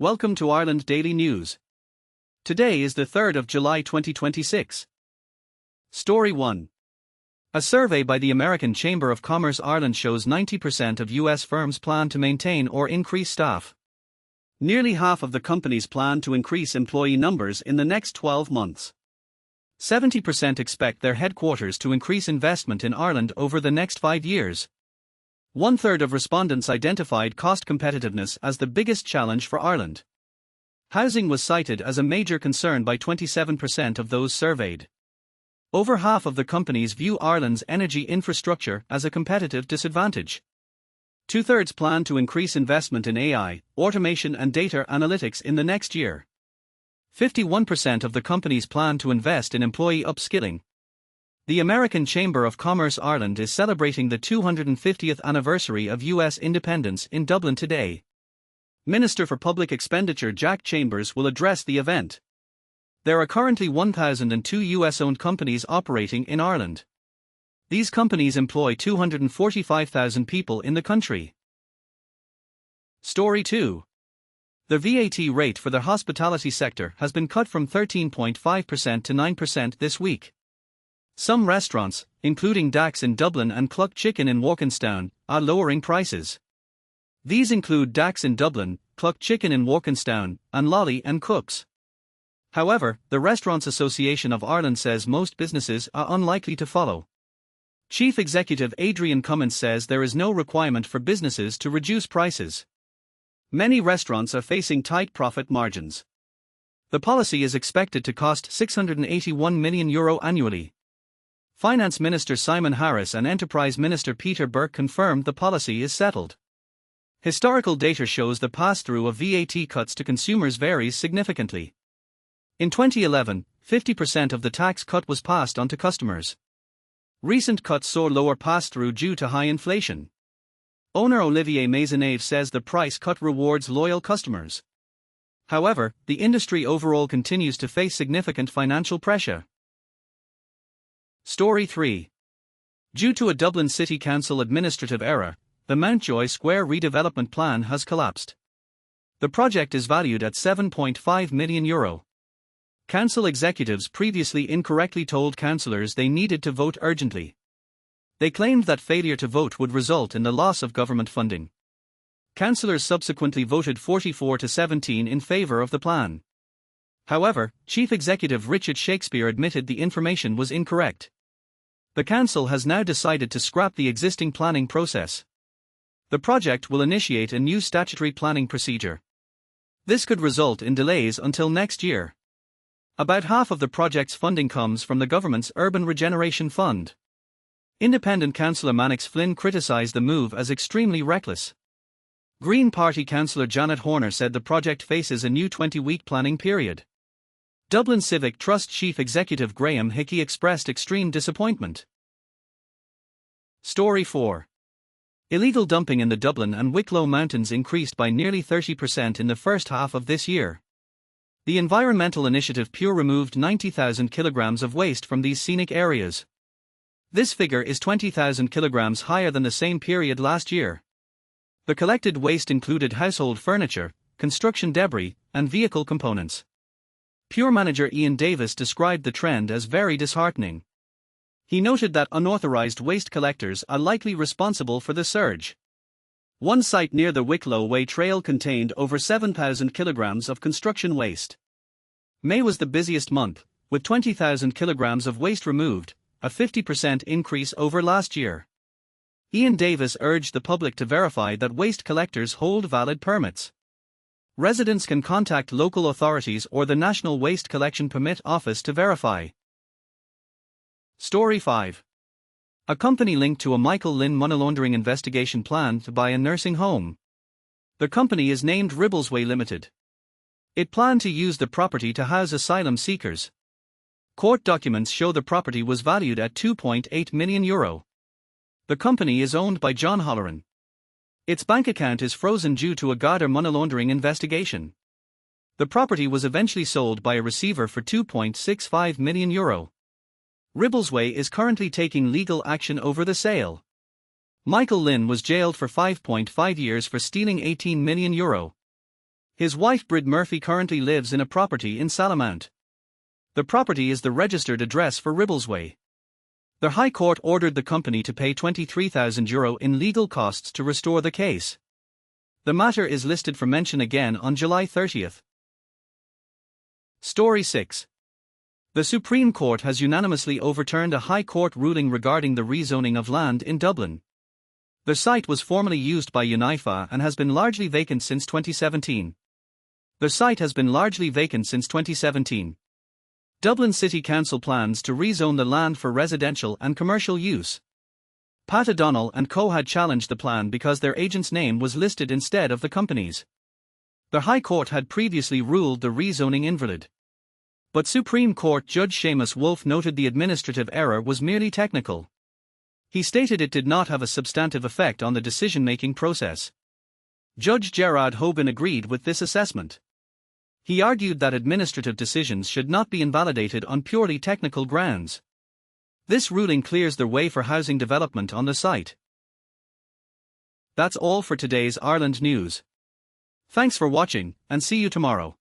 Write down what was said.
Welcome to Ireland Daily News. Today is the 3rd of July 2026. Story 1. A survey by the American Chamber of Commerce Ireland shows 90% of U.S. firms plan to maintain or increase staff. Nearly half of the companies plan to increase employee numbers in the next 12 months. 70% expect their headquarters to increase investment in Ireland over the next 5 years. One-third of respondents identified cost competitiveness as the biggest challenge for Ireland. Housing was cited as a major concern by 27% of those surveyed. Over half of the companies view Ireland's energy infrastructure as a competitive disadvantage. Two-thirds plan to increase investment in AI, automation and data analytics in the next year. 51% of the companies plan to invest in employee upskilling. The American Chamber of Commerce Ireland is celebrating the 250th anniversary of U.S. independence in Dublin today. Minister for Public Expenditure Jack Chambers will address the event. There are currently 1,002 U.S.-owned companies operating in Ireland. These companies employ 245,000 people in the country. Story 2. The VAT rate for the hospitality sector has been cut from 13.5% to 9% this week. Some restaurants, including Dax in Dublin and Cluck Chicken in Walkinstown, are lowering prices. These include Dax in Dublin, Cluck Chicken in Walkinstown, and Lolly and Cooks. However, the Restaurants Association of Ireland says most businesses are unlikely to follow. Chief Executive Adrian Cummins says there is no requirement for businesses to reduce prices. Many restaurants are facing tight profit margins. The policy is expected to cost €681 million annually. Finance Minister Simon Harris and Enterprise Minister Peter Burke confirmed the policy is settled. Historical data shows the pass-through of VAT cuts to consumers varies significantly. In 2011, 50% of the tax cut was passed on to customers. Recent cuts saw lower pass-through due to high inflation. Owner Olivier Maisonneuve says the price cut rewards loyal customers. However, the industry overall continues to face significant financial pressure. Story 3. Due to a Dublin City Council administrative error, the Mountjoy Square redevelopment plan has collapsed. The project is valued at €7.5 million. Council executives previously incorrectly told councillors they needed to vote urgently. They claimed that failure to vote would result in the loss of government funding. Councillors subsequently voted 44-17 in favour of the plan. However, Chief Executive Richard Shakespeare admitted the information was incorrect. The Council has now decided to scrap the existing planning process. The project will initiate a new statutory planning procedure. This could result in delays until next year. About half of the project's funding comes from the government's Urban Regeneration Fund. Independent councillor Mannix Flynn criticised the move as extremely reckless. Green Party councillor Janet Horner said the project faces a new 20-week planning period. Dublin Civic Trust Chief Executive Graham Hickey expressed extreme disappointment. Story 4. Illegal dumping in the Dublin and Wicklow Mountains increased by nearly 30% in the first half of this year. The environmental initiative Pure removed 90,000 kilograms of waste from these scenic areas. This figure is 20,000 kilograms higher than the same period last year. The collected waste included household furniture, construction debris, and vehicle components. Pure manager Ian Davis described the trend as very disheartening. He noted that unauthorized waste collectors are likely responsible for the surge. One site near the Wicklow Way Trail contained over 7,000 kilograms of construction waste. May was the busiest month, with 20,000 kilograms of waste removed, a 50% increase over last year. Ian Davis urged the public to verify that waste collectors hold valid permits. Residents can contact local authorities or the National Waste Collection Permit Office to verify. Story 5. A company linked to a Michael Lynn money laundering investigation planned to buy a nursing home. The company is named Ribblesway Limited. It planned to use the property to house asylum seekers. Court documents show the property was valued at €2.8 million. The company is owned by John Holleran. Its bank account is frozen due to a Garda money laundering investigation. The property was eventually sold by a receiver for €2.65 million. Ribblesway is currently taking legal action over the sale. Michael Lynn was jailed for 5.5 years for stealing €18 million. His wife Brid Murphy currently lives in a property in Salamount. The property is the registered address for Ribblesway. The High Court ordered the company to pay €23,000 in legal costs to restore the case. The matter is listed for mention again on July 30th. Story 6. The Supreme Court has unanimously overturned a High Court ruling regarding the rezoning of land in Dublin. The site was formerly used by UNIFA and has been largely vacant since 2017. Dublin City Council plans to rezone the land for residential and commercial use. Pat O'Donnell and co. had challenged the plan because their agent's name was listed instead of the company's. The High Court had previously ruled the rezoning invalid. But Supreme Court Judge Seamus Wolfe noted the administrative error was merely technical. He stated it did not have a substantive effect on the decision-making process. Judge Gerard Hoban agreed with this assessment. He argued that administrative decisions should not be invalidated on purely technical grounds. This ruling clears the way for housing development on the site. That's all for today's Ireland news. Thanks for watching, and see you tomorrow.